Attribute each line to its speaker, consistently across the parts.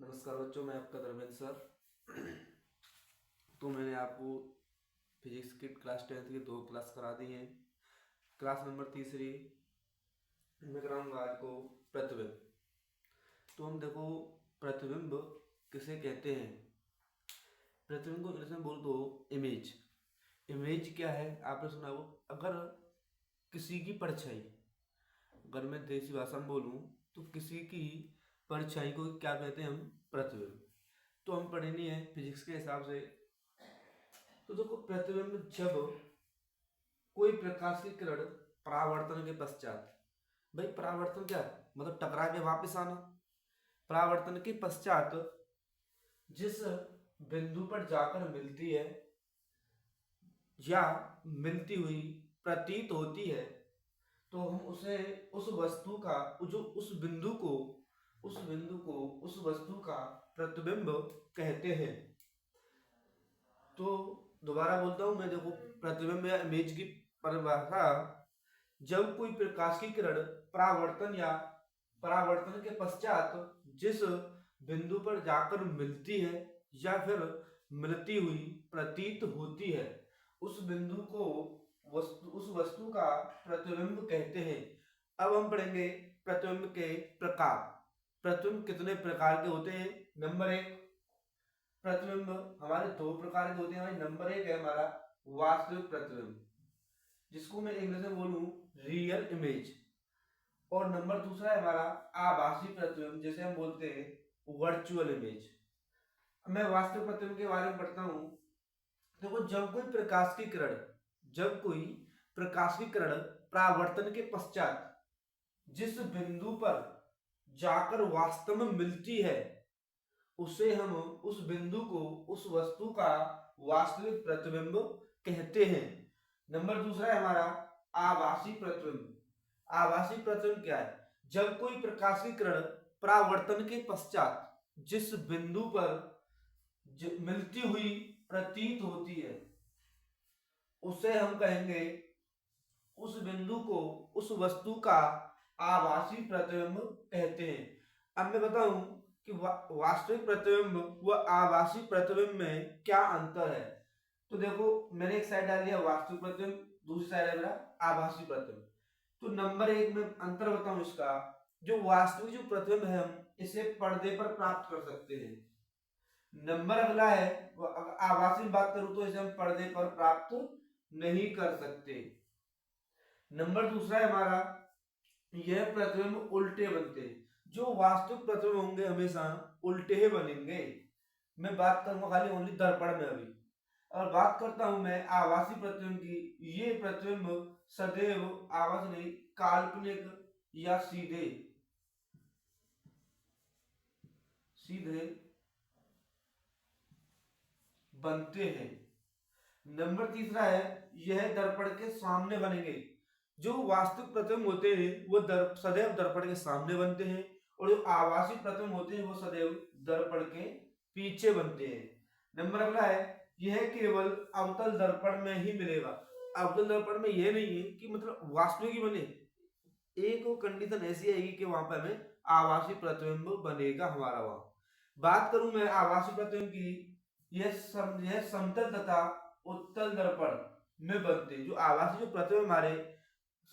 Speaker 1: नमस्कार बच्चों, मैं आपका धर्मेंद्र सर। तो मैंने आपको फिजिक्स की क्लास 10th की 2 क्लास करा दी हैं। क्लास नंबर तीसरी मैं कराऊंगा आज को प्रतिबिंब। तो हम देखो, प्रतिबिंब किसे कहते हैं। प्रतिबिंब को इंग्लिश में बोल दो इमेज। इमेज क्या है आपने सुना हो। अगर किसी की परछाई, अगर मैं देसी भाषा में बोलूँ तो किसी की परछाई को क्या कहते हैं हम, प्रतिबिंब। तो हम पढ़नी है फिजिक्स के हिसाब से। तो देखो, प्रतिबिंब जब कोई प्रकाश की किरण परावर्तन के पश्चात, भाई परावर्तन क्या है? मतलब टकरा के वापस आना। परावर्तन के पश्चात जिस बिंदु पर जाकर मिलती है या मिलती हुई प्रतीत होती है, तो हम उसे उस वस्तु का जो उस वस्तु का प्रतिबिंब कहते हैं। तो दोबारा बोलता हूं मैं, देखो, प्रतिबिंब या इमेज की परिभाषा: जब कोई प्रकाश की किरण परावर्तन या परावर्तन के पश्चात जिस बिंदु पर जाकर मिलती है या फिर मिलती हुई प्रतीत होती है, उस बिंदु को उस वस्तु का प्रतिबिंब कहते हैं। अब हम पढ़ेंगे प्रतिबिंब के प्रकार। प्रतिबिंब कितने प्रकार के होते हैं? नंबर एक, प्रतिबिंब हमारे 2 प्रकार के होते हैं। नंबर एक है हमारा वास्तविक प्रतिबिंब, जिसको मैं इंग्लिश में बोलूं रियल इमेज। और नंबर दूसरा है हमारा आभासी प्रतिबिंब, जिसे हम बोलते हैं वर्चुअल इमेज। मैं वास्तविक प्रतिबिंब के बारे में पढ़ता हूं। देखो, जब कोई प्रकाश की किरण परावर्तन के पश्चात जिस बिंदु पर जाकर वास्तव में मिलती है, उसे हम उस बिंदु को उस वस्तु का वास्तविक प्रतिबिंब कहते हैं। नंबर दूसरा है हमारा आभासी प्रतिबिंब। आभासी प्रतिबिंब क्या है? जब कोई प्रकाश की किरण परावर्तन के पश्चात जिस बिंदु पर मिलती हुई प्रतीत होती है, उसे हम कहेंगे, उस बिंदु को उस वस्तु का आभासी प्रतिबिंब कहते हैं। अब मैं बताऊं कि वास्तविक प्रतिबिंब व आभासी प्रतिबिंब में क्या अंतर है। तो देखो, मैंने एक साइड डाल दिया वास्तविक प्रतिबिंब, दूसरी साइड है मेरा आभासी प्रतिबिंब। तो नंबर एक में अंतर बताऊं इसका, जो वास्तविक जो प्रतिबिंब है हम इसे पर्दे पर प्राप्त कर सकते हैं। नंबर अगला है, आभासी बात करूं तो इसे हम पर्दे पर प्राप्त नहीं कर सकते। नंबर दूसरा है हमारा, यह प्रतिबिंब उल्टे बनते हैं। जो वास्तविक प्रतिबिंब होंगे हमेशा उल्टे ही बनेंगे। मैं बात करूंगा खाली ओनली दर्पण में। अभी अगर बात करता हूं मैं आभासी प्रतिबिंब की, ये प्रतिबिंब सदैव आभासी नहीं, काल्पनिक या सीधे सीधे बनते हैं। नंबर तीसरा है, यह दर्पण के सामने बनेंगे। जो वास्तविक प्रतिबिंब होते हैं वो सदैव दर्पण के सामने बनते हैं, और जो आभासी प्रतिबिंब होते हैं वो सदैव दर्पण के पीछे बनते हैं। नंबर अगला है, यह केवल अवतल दर्पण में ही मिलेगा। अवतल दर्पण में यह नहीं है कि मतलब वास्तविक ही बने, एक कंडीशन ऐसी आएगी कि वहां पर हमें आभासी प्रतिबिंब बनेगा हमारा। वहां बात करूं मैं आभासी प्रतिबिंब की, यह समतल तथा उत्तल दर्पण में बनते हैं। जो आभासी जो प्रतिबिंब हमारे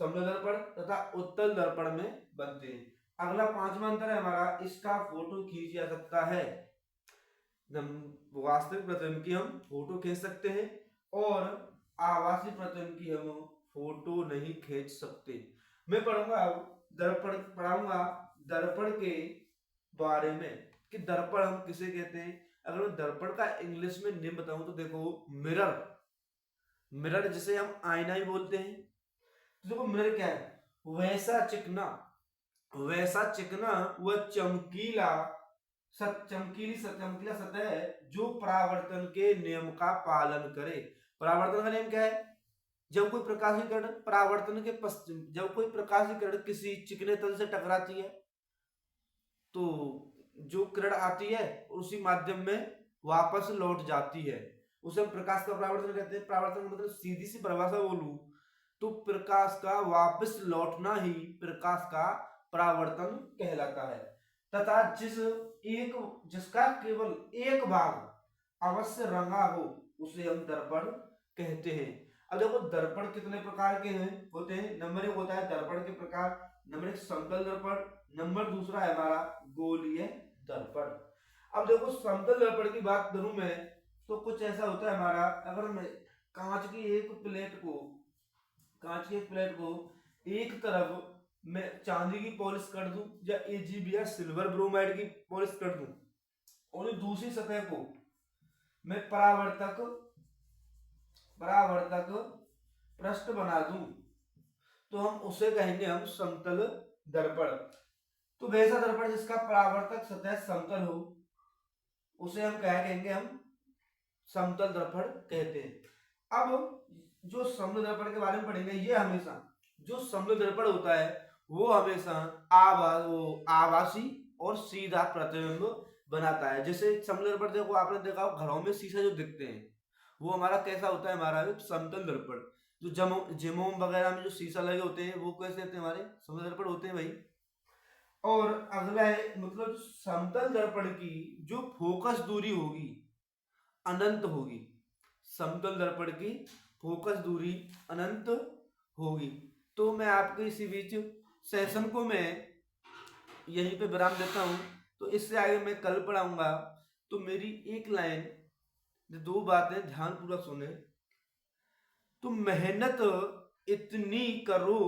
Speaker 1: समतल दर्पण तथा उत्तल दर्पण में बनते हैं। अगला पांचवा अंतर है हमारा, इसका फोटो खींचा जा सकता है। वास्तविक प्रतिबिंब की हम फोटो खींच सकते हैं और आभासी प्रतिबिंब की हम फोटो नहीं खींच सकते। मैं पढ़ाऊंगा दर्पण के बारे में कि दर्पण हम किसे कहते हैं। अगर मैं दर्पण का इंग्लिश में नेम बताऊं तो देखो, मिरर। मिरर जिसे हम आईना ही बोलते हैं। तो देखो, मिरर क्या है? वैसा चिकना व चमकीला सतह है जो परावर्तन के नियम का पालन करे। परावर्तन का नियम क्या है? जब कोई प्रकाश की किरण जब कोई प्रकाश की किरण किसी चिकने तल से टकराती है, तो जो किरण आती है उसी माध्यम में वापस लौट जाती है, उसे हम प्रकाश का परावर्तन कहते हैं। परावर्तन का मतलब सीधी सी परिभाषा बोलूं तो प्रकाश का वापस लौटना ही प्रकाश का परावर्तन कहलाता है। तथा जिसका केवल एक भाग अवश्य रंगा हो उसे हम दर्पण कहते हैं। अब देखो दर्पण कितने प्रकार के होते हैं। नंबर एक होता है दर्पण के प्रकार, नंबर एक समतल दर्पण, नंबर दूसरा है हमारा गोलीय दर्पण। अब देखो समतल दर्पण की बात करूं मैं तो कुछ ऐसा होता है हमारा, अगर मैं कांच की एक प्लेट को एक तरफ मैं चांदी की पॉलिश कर दूं या एजीबी या सिल्वर ब्रोमाइड की पॉलिश कर दूं और दूसरी सतह को मैं परावर्तक पृष्ठ बना दूं तो हम उसे कहेंगे हम समतल दर्पण। तो वैसा दर्पण जिसका परावर्तक सतह समतल हो उसे हम क्या कहेंगे, हम समतल दर्पण कहते हैं। अब जो समतल दर्पण के बारे में पढ़ेंगे, ये हमेशा जो समतल दर्पण होता है वो हमेशा आभासी और सीधा प्रतिबिंब बनाता है। जैसे समतल दर्पण देखो आपने देखा घरों में शीशा जो दिखते हैं वो हमारा कैसा होता है, हमारा समतल दर्पण। जो जिमों वगैरह में जो शीशा लगे होते हैं वो कैसे होते हैं, हमारे समतल दर्पण होते हैं भाई। और अगला है मतलब समतल दर्पण की जो फोकस दूरी होगी अनंत होगी। समतल दर्पण की फोकस दूरी अनंत होगी। तो मैं आपके इसी बीच सेशन को मैं यहीं पे विराम देता हूं। तो इससे आगे मैं कल पढ़ाऊंगा। तो मेरी एक लाइन, दो बातें ध्यान पूर्वक सुने। तो मेहनत इतनी करो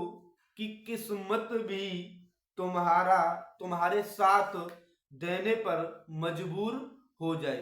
Speaker 1: कि किस्मत भी तुम्हारे साथ देने पर मजबूर हो जाए।